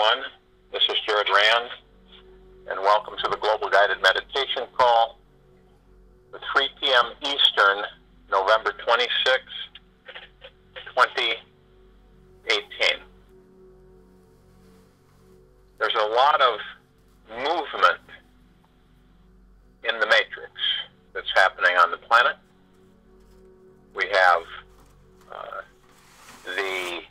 everyone. This is Jared Rand, and welcome to the Global Guided Meditation Call for 3 p.m. Eastern, November 26, 2018. There's a lot of movement in the matrix that's happening on the planet. We have the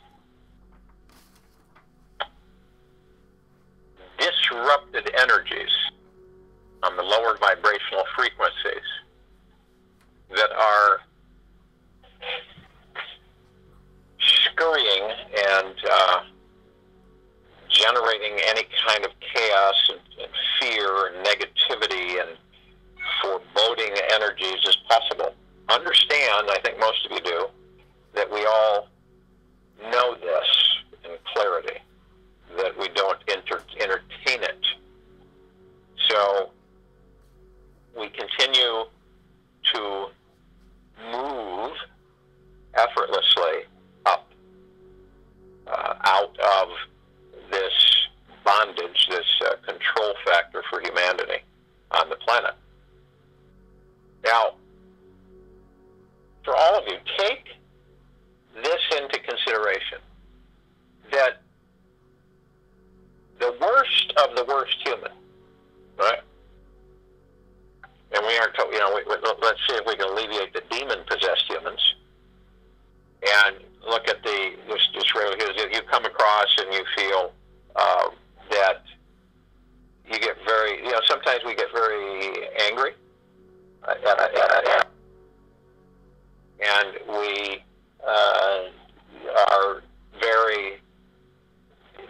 disrupted energies on the lower vibrational frequencies that are scurrying and generating any kind of chaos and fear and negativity and foreboding energies as possible. Understand, I think most of you do, that we all know this in clarity, that we don't entertain it. So we continue to move effortlessly up out of this bondage, this control factor for humanity on the planet. Now, for all of you, take this into consideration, that the worst of the worst human, right? And we aren't, let's see if we can alleviate the demon-possessed humans and look at this really, if you come across and you feel that you get very, sometimes we get very angry, and we are very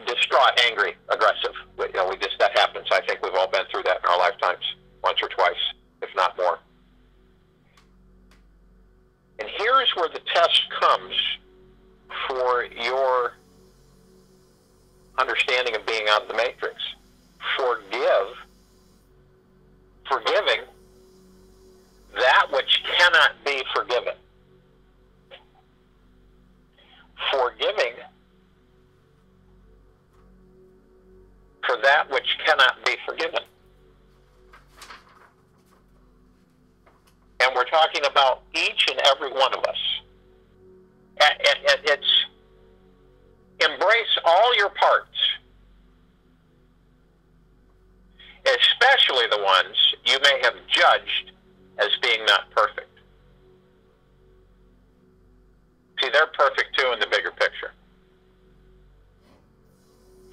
distraught, angry, aggressive. That happens. I think we've all been through that in our lifetimes, once or twice, if not more. And here's where the test comes for your understanding of being out of the matrix. Forgiving that which cannot be forgiven. Forgiving for that which cannot be forgiven. And we're talking about each and every one of us. It's embrace all your parts, especially the ones you may have judged as being not perfect. See, they're perfect too in the bigger picture.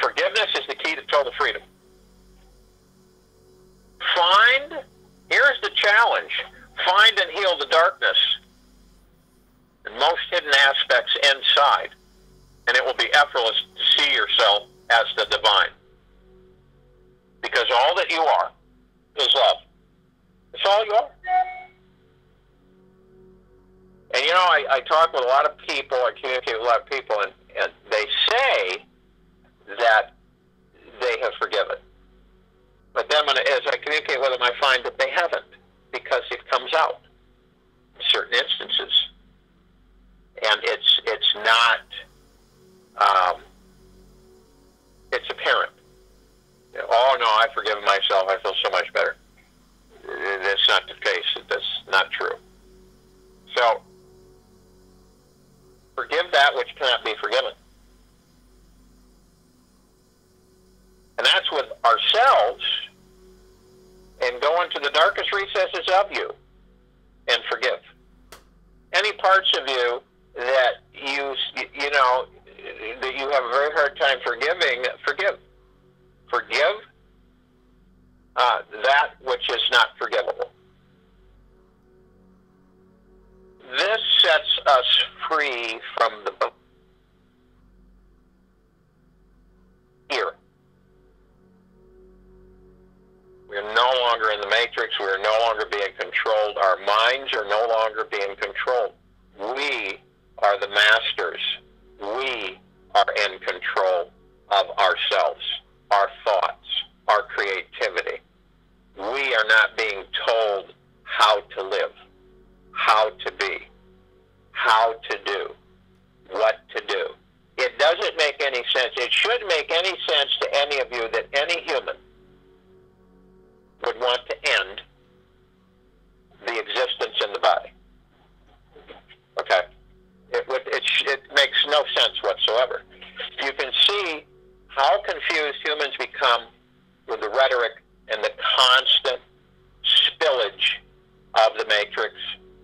Forgiveness is the key to total freedom. Here's the challenge, find and heal the darkness and most hidden aspects inside, and it will be effortless to see yourself as the divine. Because all that you are is love. It's all you are. And I talk with a lot of people, I communicate with a lot of people, and they say that they have forgiven. But then as I communicate with them, I find that they haven't, because it comes out in certain instances. And it's not, it's apparent. Oh, no, I've forgiven myself, I feel so much better. That's not the case. That's not true. So, forgive that which cannot be forgiven. And that's with ourselves, and go into the darkest recesses of you and forgive. Any parts of you that that you have a very hard time forgiving, forgive. Forgive that which is not forgivable. This sets us free from the fear. We are no longer in the matrix. We are no longer being controlled. Our minds are no longer being controlled. We are the masters. We are in control of ourselves, our thoughts, our creativity. We are not being told how to live, how to be, how to do, what to do. It doesn't make any sense. It should make any sense to come with the rhetoric and the constant spillage of the matrix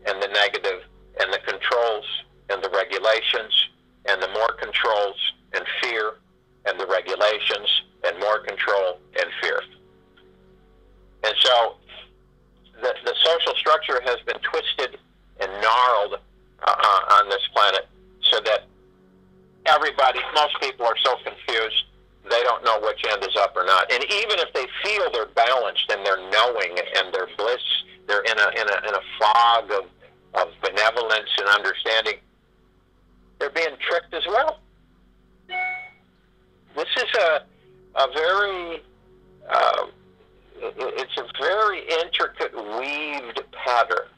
and the negative and the controls and the regulations and the more controls and fear and the regulations and more control and fear. And so the social structure has been twisted and gnarled on this planet so that most people are so confused, they don't know which end is up or not. And even if they feel they're balanced and they're knowing and they're bliss, they're in a fog of benevolence and understanding, they're being tricked as well. This is a very it's a very intricate weaved pattern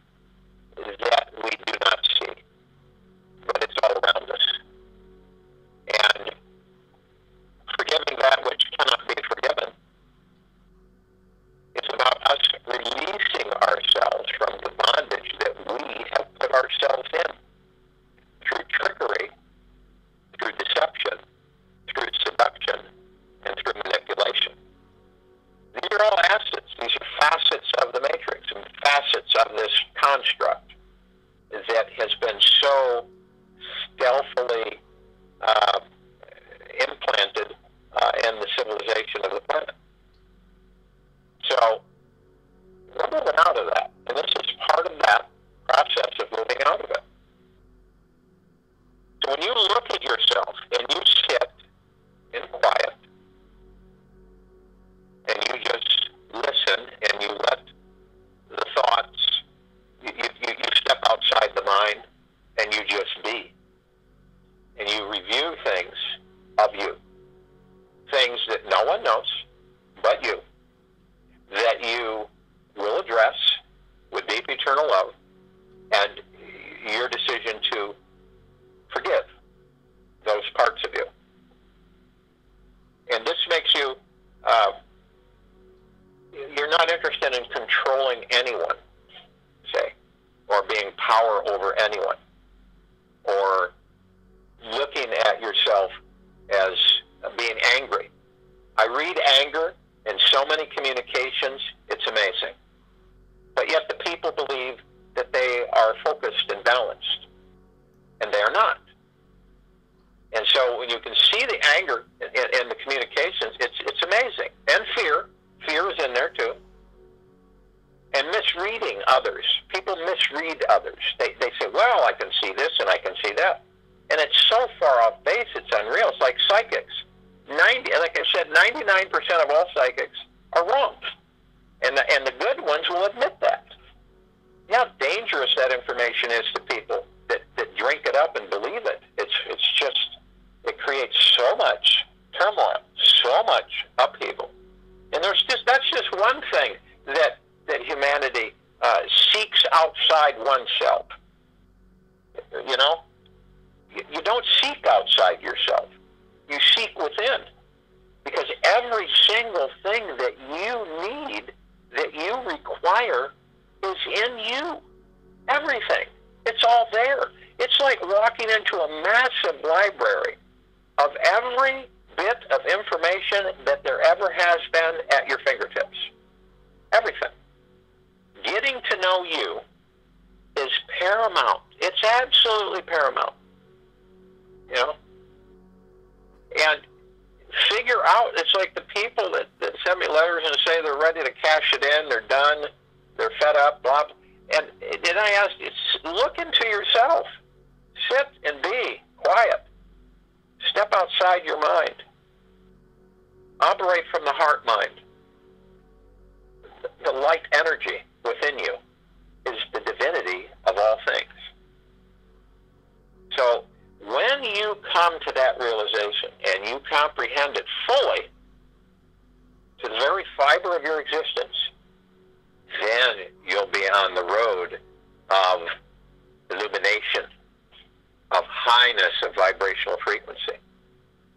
that we do not see, but it's all around us. And forgiving that which cannot be forgiven is about us releasing ourselves from the bondage that we have put ourselves in through trickery, through deception, through seduction, and through manipulation. These are all assets. These are facets of the matrix and facets of this construct that has been so stealthily implanted in the civilization of the planet. So we're moving out of that. And this is part of that process of moving out of it. So when you look at yourself and you sit in quiet and you just listen and you let the thoughts, you step outside the mind and you just be. And you review things of you. Things that no one knows but you. That you will address with deep eternal love and your decision to forgive those parts of you. And this makes you, you're not interested in controlling anyone, say, or being power over anyone, or looking at yourself as being angry. I read anger in so many communications, it's amazing. But yet the people believe that they are focused and balanced, and they are not. And so when you can see the anger in the communications, it's amazing. And fear is in there too. And misreading others. People misread others. They say, well, I can see this and I can see that. And it's so far off base, it's unreal. It's like psychics. Like I said, 99% of all psychics are wrong. And the good ones will admit that. You know how dangerous that information is to people that drink it up and believe it. It's just, it creates so much turmoil, so much upheaval. And that's just one thing that humanity seeks outside oneself. You know? You don't seek outside yourself. You seek within. Because every single thing that you need, that you require, is in you. Everything. It's all there. It's like walking into a massive library of every bit of information that there ever has been at your fingertips. Everything. Getting to know you is paramount. It's absolutely paramount. You know? And figure out, it's like the people that send me letters and say they're ready to cash it in, they're done, they're fed up, blah, blah. And then I ask you, look into yourself. Sit and be quiet. Step outside your mind. Operate from the heart mind. The light energy within you is the divinity of all things. So when you come to that realization and you comprehend it fully to the very fiber of your existence, then you'll be on the road of illumination, of highness of vibrational frequency.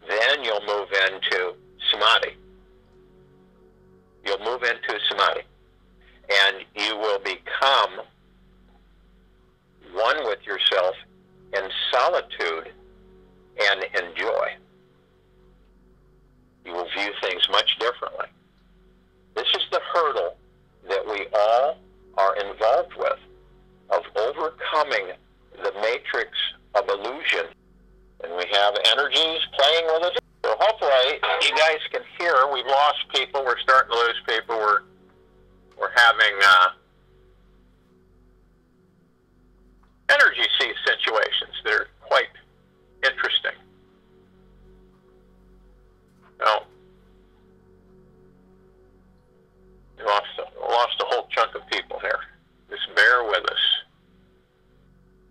Then you'll move into samadhi. You'll move into samadhi. And you will become one with yourself in solitude and in joy. You will view things much different. involved with, of overcoming the matrix of illusion. And we have energies playing with us. So hopefully you guys can hear. We've lost people. We're starting to lose people. We're having energy situations that are quite interesting. Well, we lost a whole chunk of people here. Just bear with us.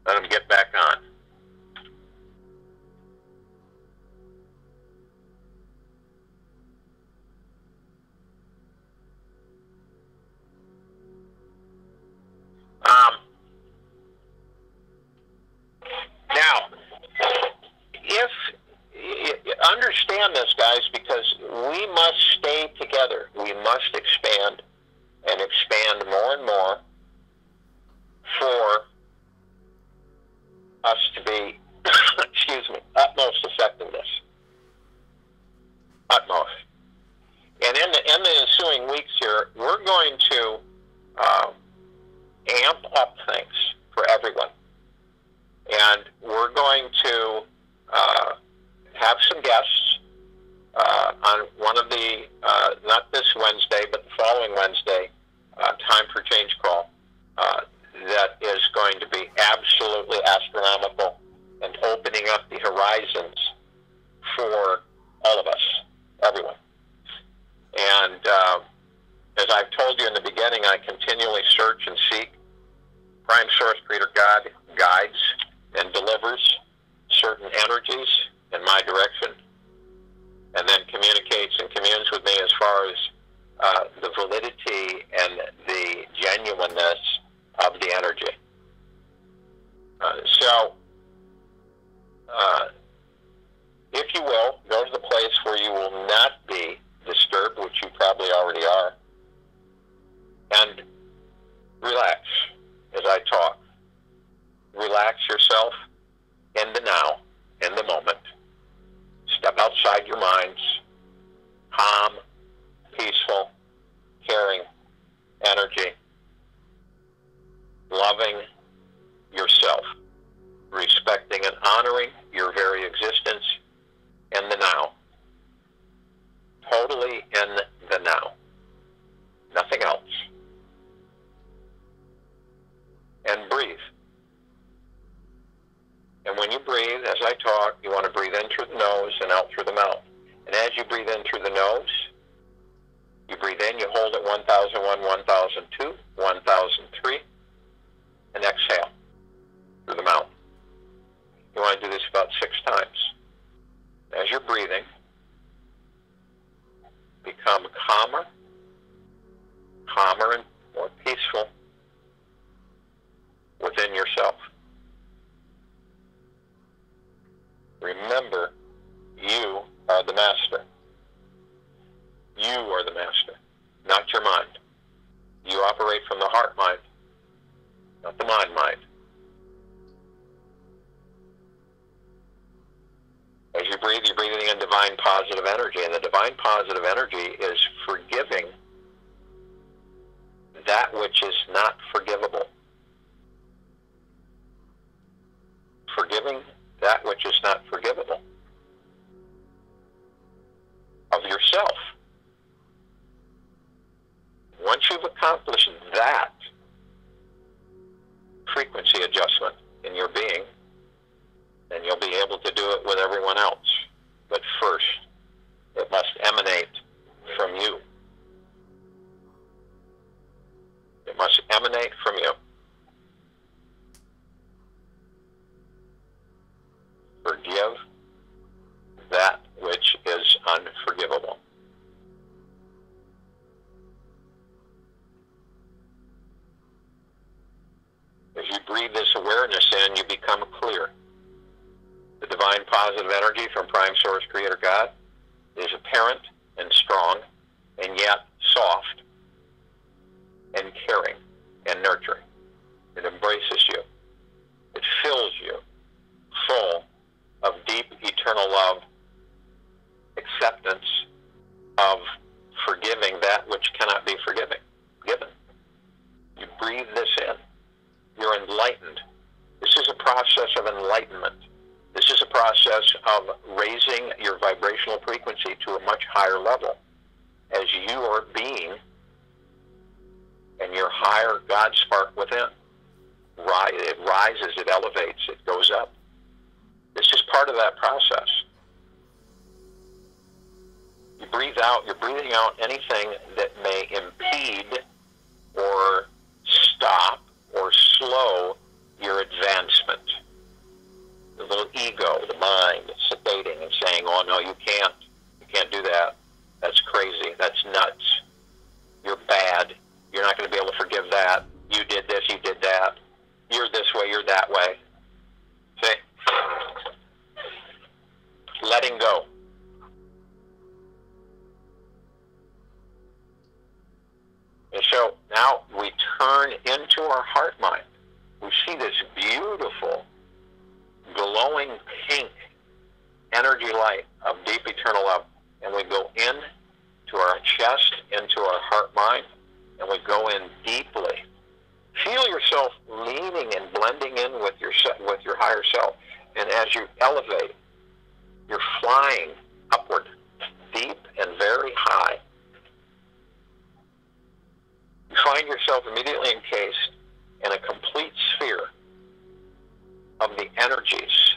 Let them get back on. Now, if understand this, guys, because we must stay together. We must expand and expand more and more for us to be, excuse me, utmost effectiveness. Utmost. And in the ensuing weeks here, we're going to amp up things for everyone. And we're going to have some guests on one of the, not this Wednesday, but the following Wednesday, Time for Change call, that is going to be absolutely astronomical and opening up the horizons for all of us, everyone. And as I've told you in the beginning, I continually search and seek. Prime Source Creator God guides and delivers certain energies in my direction, and then communicates and communes with me as far as the validity and the genuineness of the energy. So, if you will, go to the place where you will not be disturbed, which you probably already are, and relax as I talk. Relax yourself in the now, in the moment. Step outside your minds. Calm, peaceful, caring energy. Loving yourself. Respecting and honoring your very existence in the now. Totally in the now. Nothing else. And breathe. And when you breathe, as I talk, you want to breathe in through the nose and out through the mouth. And as you breathe in through the nose, you breathe in, you hold it 1001, 1002, 1003, and exhale through the mouth. You want to do this about 6 times. As you're breathing, become calmer and more peaceful within yourself. Remember, you are the master. You are the master, not your mind. You operate from the heart mind, not the mind mind. As you breathe, you're breathing in divine positive energy, and the divine positive energy is forgiving that which is not forgivable. Forgiving that which is not forgivable of yourself. Once you've accomplished that frequency adjustment in your being, then you'll be able to do it with everyone else. But first, it must emanate from you. It must emanate from you. Forgive that which is unforgivable. As you breathe this awareness in, you become clear. The divine positive energy from Prime Source Creator God is apparent and strong, and yet soft and caring and nurturing. It embraces you. It fills you full of deep, eternal love, acceptance of forgiving that which cannot be given. You breathe breathe this in, you're enlightened. This is a process of enlightenment. This is a process of raising your vibrational frequency to a much higher level as your being and your higher God spark within. It rises, it elevates, it goes up. This is part of that process. You breathe out, you're breathing out anything that may impede or stop or slow your advancement. The little ego, the mind, sedating and saying, oh no, you can't do that. That's crazy, that's nuts. You're bad. You're not going to be able to forgive that. You did this, you did that. You're this way, you're that way. See? Letting go. And so now we turn into our heart mind. We see this beautiful, glowing pink energy light of deep eternal love. And we go in to our chest, into our heart mind, and we go in deeply. Feel yourself leaning and blending in with your higher self. And as you elevate, you're flying upward, deep and very high. You find yourself immediately encased in a complete sphere of the energies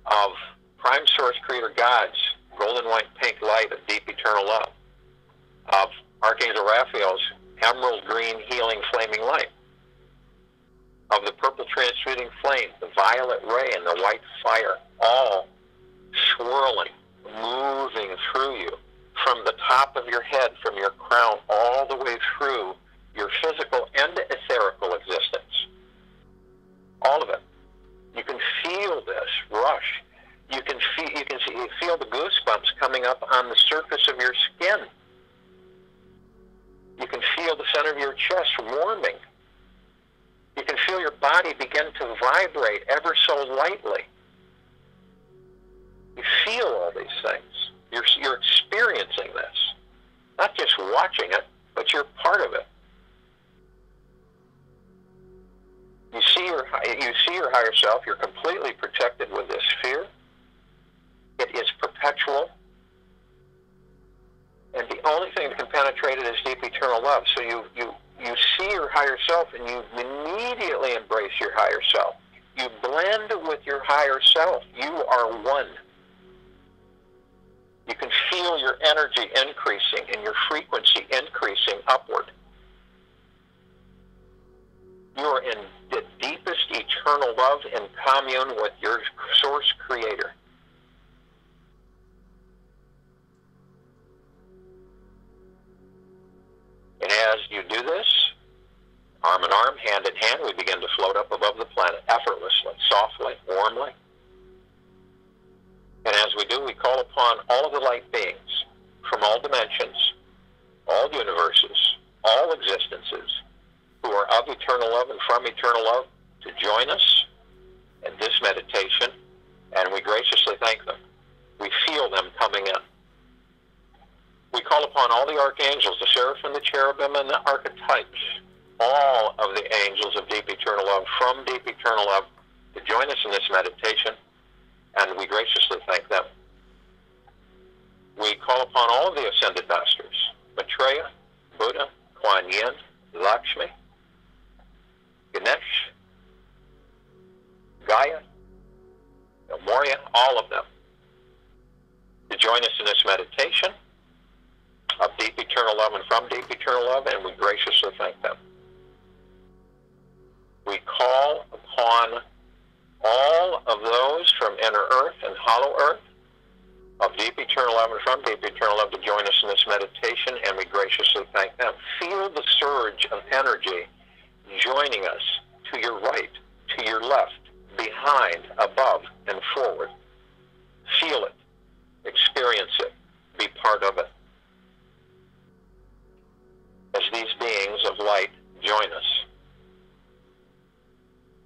of Prime Source Creator God's golden white pink light of deep eternal love, of Archangel Raphael's emerald green healing flaming light, of the purple transmuting flame, the violet ray, and the white fire, all swirling, moving through you from the top of your head, from your crown, all the way through your physical and etherical existence. All of it. You can feel this rush. You can feel the goosebumps coming up on the surface of your skin. You can feel the center of your chest warming. You can feel your body begin to vibrate ever so lightly. You feel all these things. You're experiencing this. Not just watching it, but you're part of it. You see your higher self. You're completely protected with this sphere. It is perpetual. And the only thing that can penetrate it is deep eternal love. So you see your higher self and you immediately embrace your higher self. You blend with your higher self. You are one. You can feel your energy increasing and your frequency increasing upward. You are in the deepest eternal love and commune with your Source Creator. And as you do this, arm in arm, hand in hand, we begin to float up above the planet effortlessly, softly, warmly. And as we do, we call upon all of the light beings from all dimensions, all universes, all existences, who are of eternal love and from eternal love, to join us in this meditation, and we graciously thank them. We feel them coming in. We call upon all the archangels, the seraphim, the cherubim, and the archetypes, all of the angels of deep eternal love, from deep eternal love, to join us in this meditation, and we graciously thank them. We call upon all of the ascended masters, Maitreya, Buddha, Kuan Yin, Lakshmi, Ganesh, Gaia, Moria, all of them, to join us in this meditation of deep eternal love and from deep eternal love, and we graciously thank them. We call upon all of those from inner earth and hollow earth of deep eternal love and from deep eternal love to join us in this meditation, and we graciously thank them. Feel the surge of energy joining us to your right, to your left, behind, above, and forward. Feel it. Experience it. Be part of it. As these beings of light join us,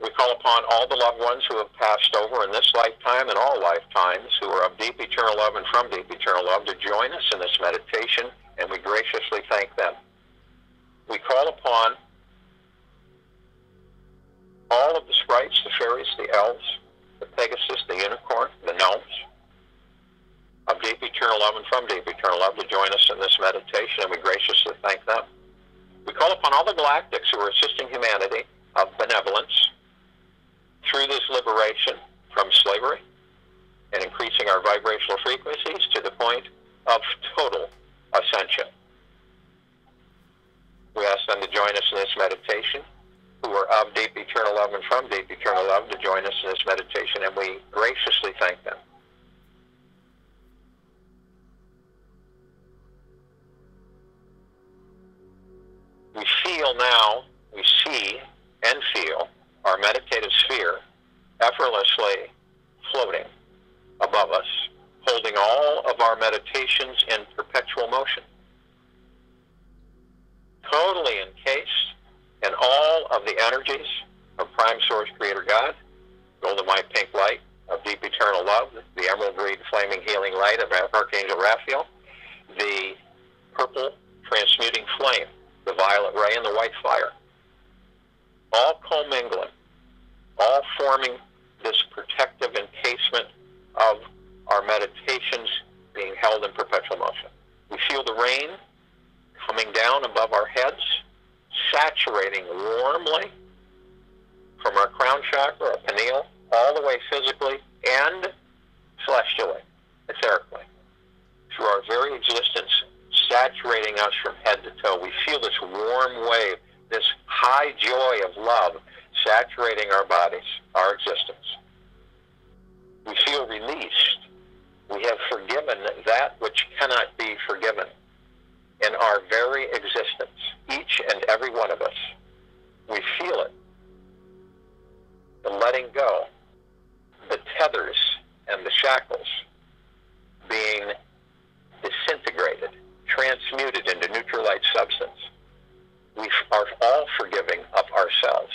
we call upon all the loved ones who have passed over in this lifetime and all lifetimes, who are of deep eternal love and from deep eternal love, to join us in this meditation, and we graciously thank them. We call upon all of the sprites, the fairies, the elves, the Pegasus, the unicorn, the gnomes, of deep eternal love and from deep eternal love to join us in this meditation, and we graciously thank them. We call upon all the galactics who are assisting humanity of benevolence through this liberation from slavery and increasing our vibrational frequencies to the point of total ascension. We ask them to join us in this meditation, who are of deep eternal love and from deep eternal love to join us in this meditation, and we graciously thank them. We feel now, we see and feel our meditative sphere effortlessly floating above us, holding all of our meditations in perpetual motion, totally encased in all of the energies of Prime Source Creator God, golden white pink light of deep eternal love, the emerald green flaming healing light of Archangel Raphael, the purple transmuting flame, the violet ray, and the white fire, all commingling, all forming this protective encasement of our meditations being held in perpetual motion. We feel the rain coming down above our heads, saturating warmly from our crown chakra, our pineal, all the way physically and celestially, etherically, through our very existence, saturating us from head to toe. We feel this warm wave, this high joy of love saturating our bodies, our existence. We feel released. We have forgiven that which cannot be forgiven in our very existence, each and every one of us. We feel it, the letting go, the tethers and the shackles being disintegrated, transmuted into neutral light substance. We are all forgiving of ourselves.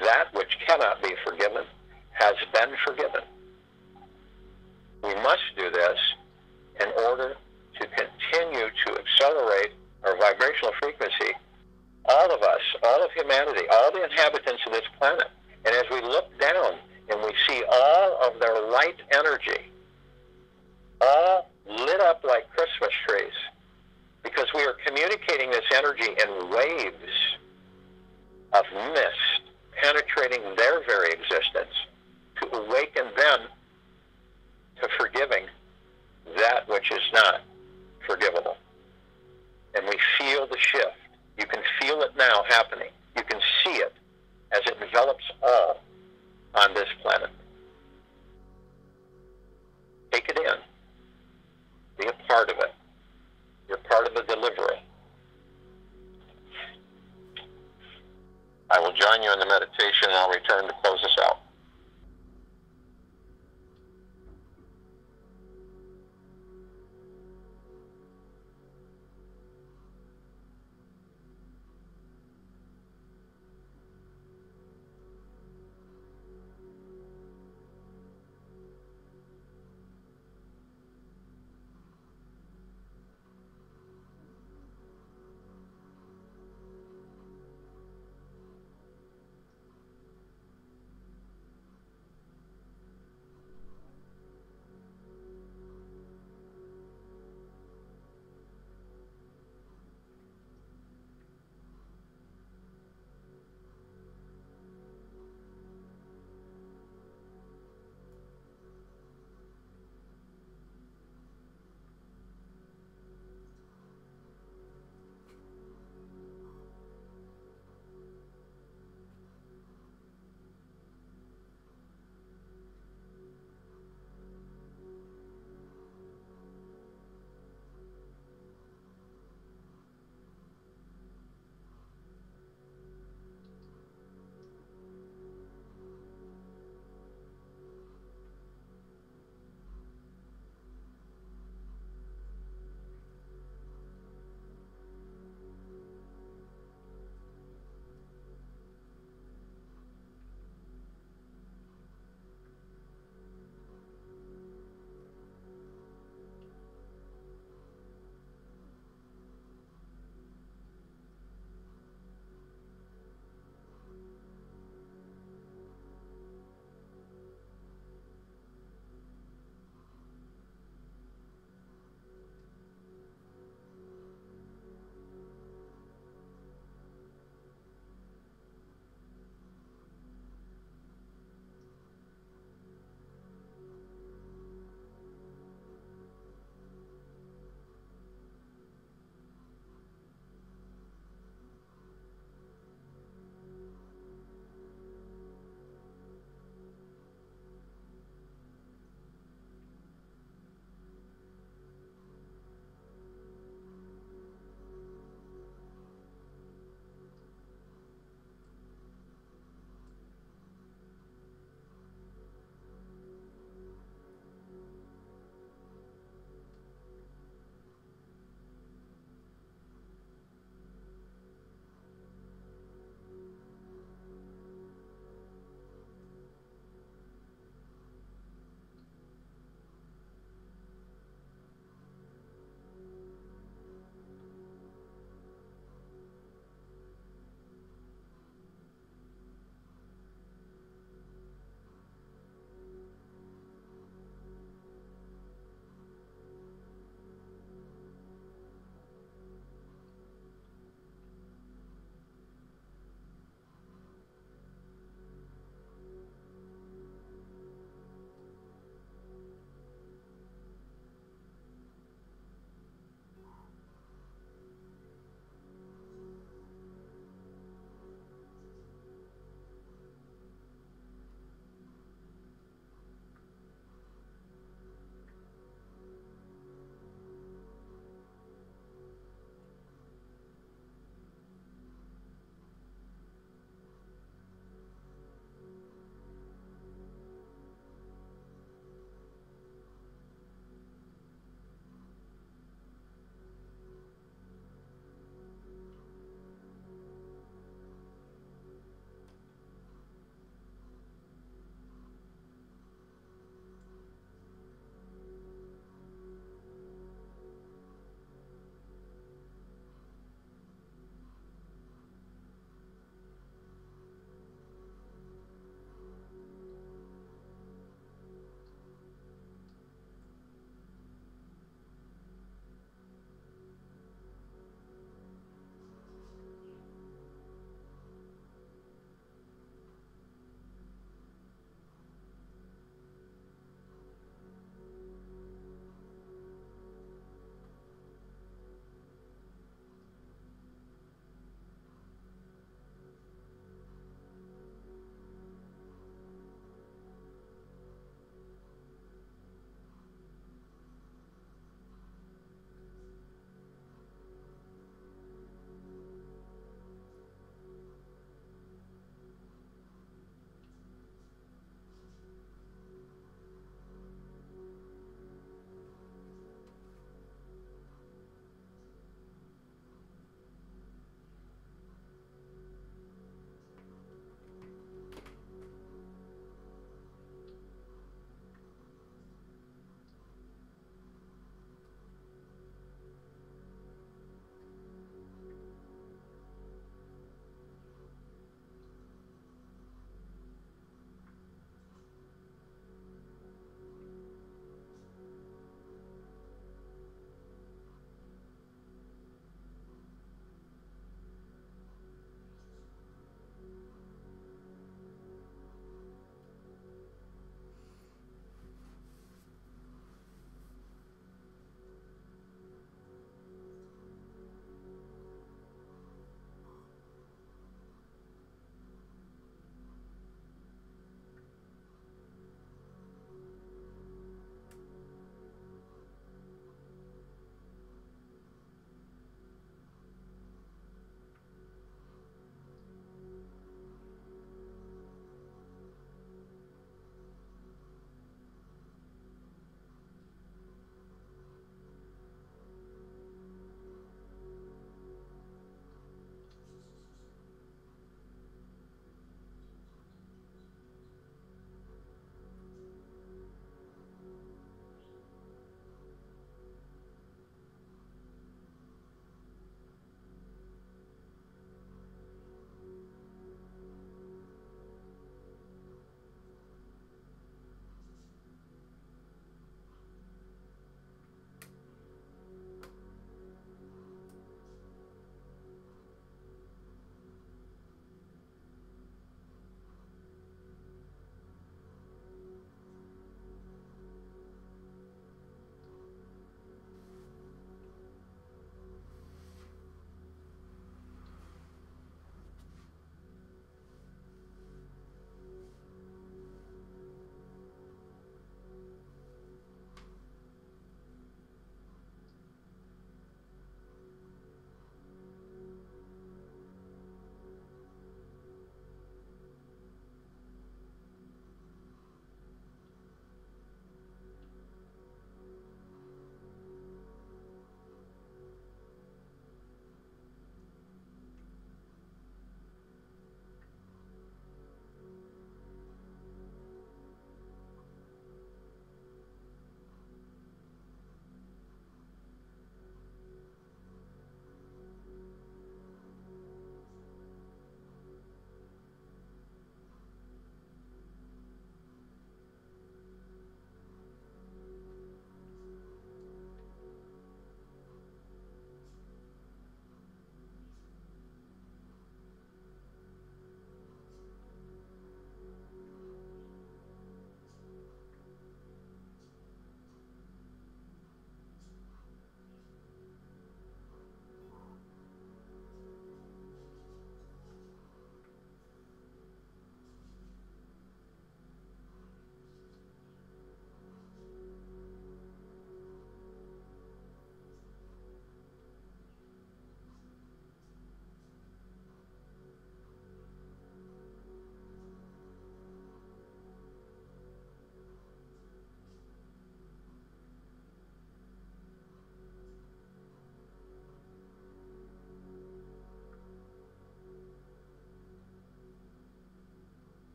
That which cannot be forgiven has been forgiven. We must do this in order to continue to accelerate our vibrational frequency, all of us, all of humanity, all the inhabitants of this planet. And as we look down and we see all of their light energy, all lit up like Christmas trees, because we are communicating this energy in waves of mist penetrating their very existence to awaken them to forgiving that which is not forgivable. And we feel the shift. You can feel it now happening. You can see it as it develops all on this planet. Take it in. Be a part of it. You're part of the delivery. I will join you in the meditation, and I'll return to close us out.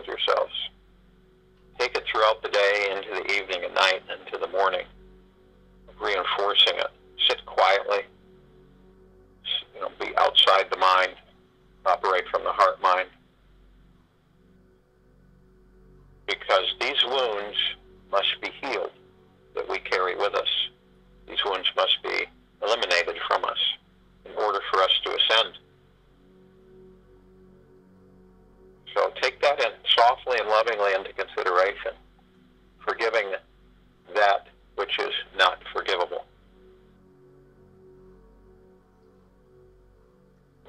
with yourselves. Take it throughout the day, into the evening and night, and into the morning, reinforcing it. Sit quietly. Be outside the mind. Operate from the heart mind. Because these wounds must be healed that we carry with us. These wounds must be eliminated from us in order for us to ascend. So take that in softly and lovingly into consideration, forgiving that which is not forgivable.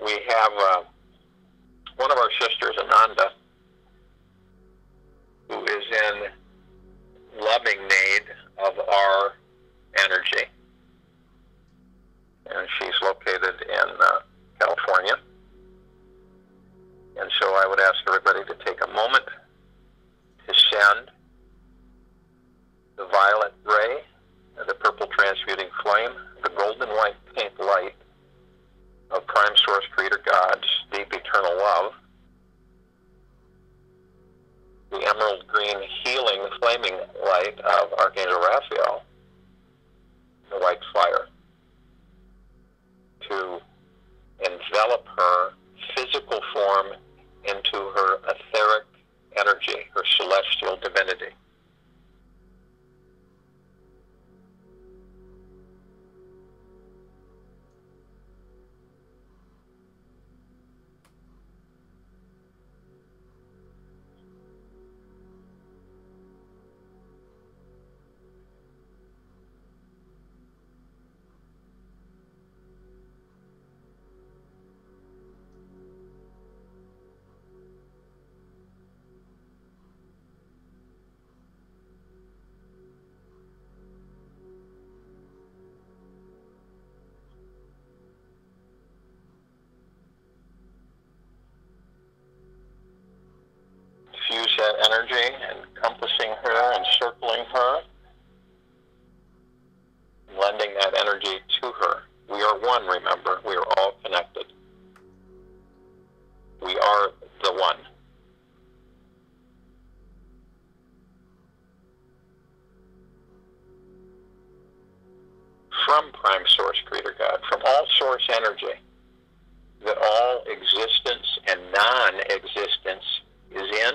We have one of our sisters, Ananda, who is in loving need of our energy. And she's located in California. And so I would ask everybody to take a moment to send the violet ray, the purple transmuting flame, the golden white pink light of Prime Source Creator God's deep eternal love, the emerald green healing flaming light of Archangel Raphael, the white fire, to envelop her physical form into her etheric energy, her celestial divinity. Fuse that energy, encompassing her, encircling her, lending that energy to her. We are one, remember. We are all connected. We are the one. From Prime Source Creator God, from all source energy, that all existence and non-existence is in,